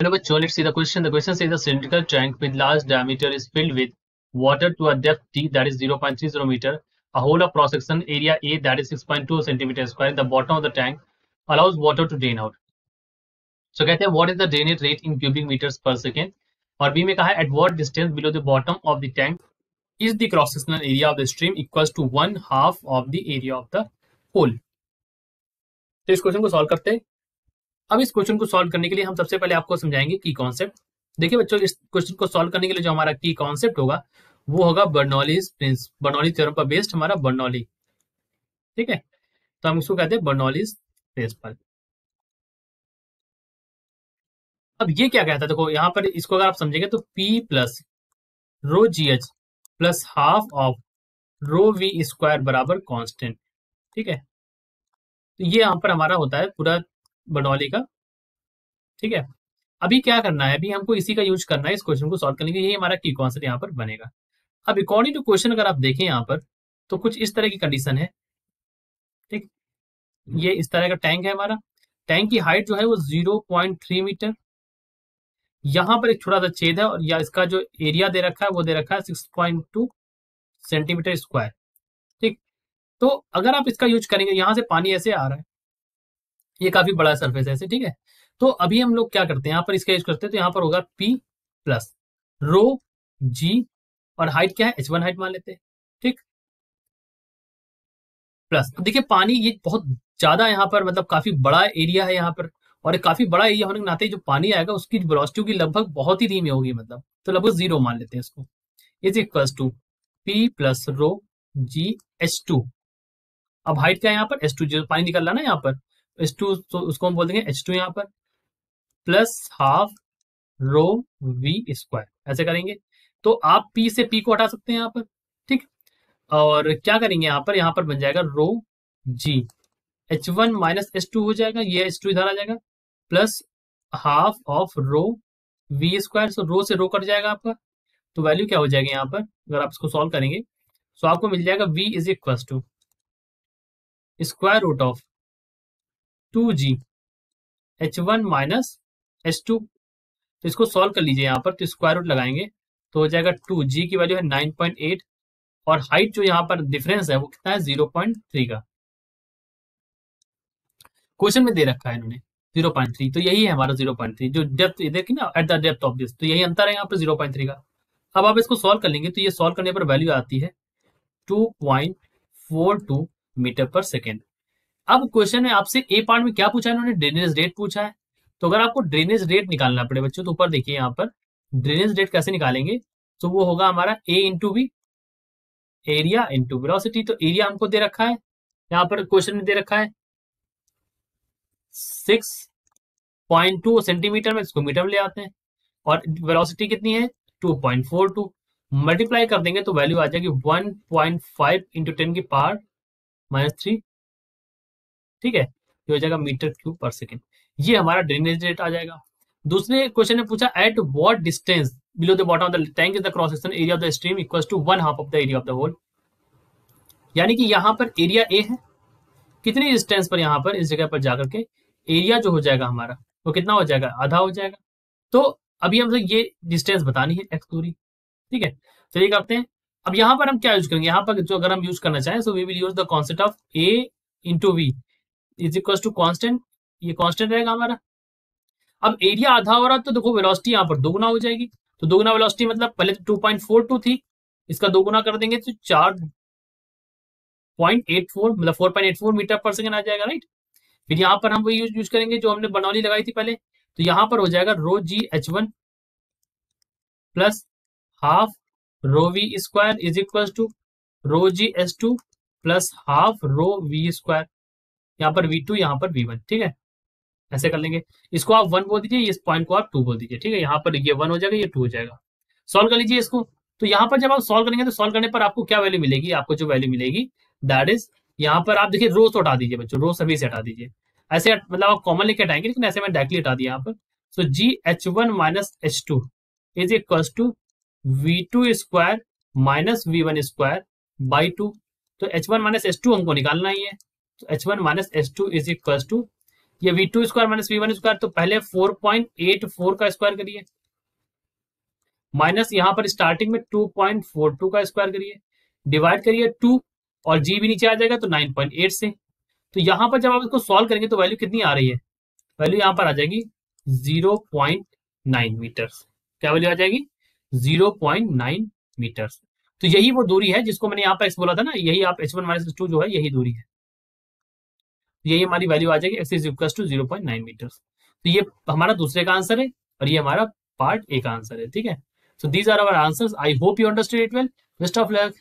Hello bachcho, let's see the question. The question says a cylindrical tank with large diameter is filled with water to a depth D, that is 0.30 meter. A hole of cross section area A, that is 6.2 centimeter square in the bottom of the tank allows water to drain out. So कहते हैं what is the drainage rate in cubic meters per second. और B में कहा है at what distance below the bottom of the tank is the cross sectional area of the stream equals to 1/2 of the area of the hole. तो इस question को solve करते हैं. अब इस क्वेश्चन को सॉल्व करने के लिए हम सबसे पहले आपको समझाएंगे की कॉन्सेप्ट. देखिए बच्चों, इस क्वेश्चन को सॉल्व करने के लिए जो हमारा की कॉन्सेप्ट होगा वो होगा बर्नौलीज थ्योरम पर बेस्ड हमारा बर्नौली. ठीक है, तो हम इसको कहते हैं बर्नौलीज प्रिंसिपल. अब ये क्या कहता है, देखो यहाँ पर इसको अगर आप समझेंगे तो P plus rho G H plus half of rho we square बराबर कांस्टेंट. ठीक है, तो ये यहाँ पर हमारा होता है पूरा बर्नौली का. ठीक है, अभी क्या करना है, अभी हमको इसी का यूज करना है इस क्वेश्चन को सॉल्व करने के लिए. यही हमारा की कॉन्सेप्ट यहाँ पर बनेगा. अब अकॉर्डिंग टू क्वेश्चन अगर आप देखें यहाँ पर तो कुछ इस तरह की कंडीशन है. ठीक, ये इस तरह का टैंक है हमारा. टैंक की हाइट जो है वो 0.3 मीटर. यहाँ पर एक छोटा सा छेद है और या इसका जो एरिया दे रखा है वो दे रखा है 6.2 सेंटीमीटर स्क्वायर. ठीक, तो अगर आप इसका यूज करेंगे, यहाँ से पानी ऐसे आ रहा है, ये काफी बड़ा सरफेस है ऐसे. ठीक है, तो अभी हम लोग क्या करते हैं, यहाँ पर इसका यूज करते हैं. तो यहाँ पर होगा P प्लस रो जी और हाइट क्या है H1 हाइट मान लेते हैं. ठीक, प्लस देखिए पानी ये बहुत ज्यादा यहाँ पर मतलब काफी बड़ा एरिया है यहाँ पर, और काफी बड़ा एरिया होने के नाते जो पानी आएगा उसकी वेलोसिटी की लगभग बहुत ही धीमी होगी, मतलब तो लगभग 0 मान लेते हैं इसको. Is equals to P plus rho G H2. अब हाइट क्या है यहाँ पर H2, जो पानी निकल रहा है ना यहाँ पर H2, तो उसको हम बोल देंगे H2 यहाँ पर plus half rho we square. ऐसे करेंगे तो आप P से P को हटा सकते हैं यहाँ पर. ठीक, और क्या करेंगे यहाँ पर बन जाएगा rho G H1 minus H2 हो जाएगा, ये H2 इधर आ जाएगा plus half of rho we square. So rho से रो कट जाएगा आपका, तो वैल्यू क्या हो जाएगी यहाँ पर अगर आप इसको सॉल्व करेंगे तो आपको मिल जाएगा V is equal to square root of 2G H1 minus H2. तो इसको सॉल्व कर लीजिए यहाँ पर, तो स्क्वायर रूट लगाएंगे तो हो जाएगा 2G की वैल्यू है 9.8 और हाइट जो यहाँ पर डिफरेंस है वो कितना है 0.3 का. क्वेश्चन में दे रखा है इन्होंने 0.3, तो यही है हमारा 0.3 जो डेप्थ देखिए ना at the depth of this, तो यही अंतर है यहाँ पर 0.3 का. अब आप इसको सॉल्व कर लेंगे तो ये सॉल्व करने पर वैल्यू आती है 2.42 मीटर पर सेकेंड. अब क्वेश्चन में आपसे ए पार्ट में क्या पूछा है, इन्होंने ड्रेनेज रेट पूछा है. तो अगर आपको ड्रेनेज रेट निकालना पड़े बच्चों, तो ऊपर देखिए यहाँ पर ड्रेनेज रेट कैसे निकालेंगे, तो वो होगा हमारा A into B, area into velocity. तो एरिया हमको दे रखा है यहाँ पर क्वेश्चन में दे रखा है 6.2 सेंटीमीटर में, इसको मीटर में ले आते हैं, और वेलोसिटी कितनी है 2.42. मल्टीप्लाई कर देंगे तो वैल्यू आ जाएगी 1.5 इंटू 10 की पावर -3. ठीक है, ये हो जाएगा मीटर क्यूब पर सेकेंड. ये हमारा ड्रेनेज रेट आ जाएगा. दूसरे क्वेश्चन ने पूछा at what distance below the bottom of the tank is the cross section area of the stream equals to 1/2 of the area of the hole. यानी कि यहाँ पर एरिया ए है, कितनी डिस्टेंस पर यहाँ पर इस जगह पर जाकर के एरिया जो हो जाएगा हमारा वो कितना हो जाएगा, आधा हो जाएगा. तो अभी हमसे ये डिस्टेंस बतानी है एक्स दूरी. ठीक है, तो ये करते हैं. अब यहाँ पर हम क्या यूज करेंगे, यहाँ पर जो अगर हम यूज करना चाहें so we will use the concept of A into V is equal to constant. ये कॉन्स्टेंट रहेगा हमारा. अब एरिया आधा हो रहा तो देखो वेलोसिटी यहाँ पर दोगुना हो जाएगी. तो दोगुना वेलोसिटी मतलब पहले तो 2.42 थी, इसका दोगुना कर देंगे तो 4.84 मतलब 4.84 मीटर पर सेकेंड आ जाएगा. राइट, फिर यहाँ पर हम वही यूज करेंगे जो हमने बनौली लगाई थी पहले. तो यहाँ पर हो जाएगा rho G H1 plus half rho we square is equal to rho G H2 plus half rho we square. यहाँ पर V2 यहाँ पर V1. ठीक है, ऐसे कर लेंगे. इसको आप 1 बोल दीजिए, इस पॉइंट को आप 2 बोल दीजिए. ठीक है, यहाँ पर ये 1 हो जाएगा, ये 2 हो जाएगा. सॉल्व कर लीजिए इसको. तो यहाँ पर जब आप सॉल्व करेंगे तो सॉल्व करने पर आपको क्या वैल्यू मिलेगी, आपको जो वैल्यू मिलेगी दैट इज यहाँ पर आप देखिए रो तो हटा दीजिए बच्चों, रो सभी से हटा दीजिए. ऐसे मतलब आप कॉमन लेके हटाएंगे, लेकिन ऐसे मैं डायरेक्टली हटा दिया यहाँ पर. So G H1 minus H2 is equal to V2 square minus V1 square by 2. तो H1 माइनस H2 हमको निकालना ही है. तो H1 minus H2 is equal to ये v2 square minus v1 square, तो पहले 4.84 का स्क्वायर करिए, माइनस यहां पर स्टार्टिंग में 2.42 का स्क्वायर करिए, डिवाइड करिए 2, और जी भी नीचे आ जाएगा तो 9.8 से। तो यहां पर जब आप इसको सॉल्व करेंगे तो वैल्यू कितनी आ रही है, वैल्यू यहां पर आ जाएगी 0.9 मीटर। क्या वैल्यू आ जाएगी, 0.9 मीटर। तो यही वो दूरी है जिसको मैंने यहाँ पर एक्स बोला था ना, यही आप h1 माइनस टू जो है यही दूरी है, यही हमारी वैल्यू आ जाएगी, X is equal to 0.9 metre. तो ये हमारा दूसरे का आंसर है और ये हमारा पार्ट ए का आंसर है। ठीक है, so these are our answers. I hope you understood it well. Best of luck.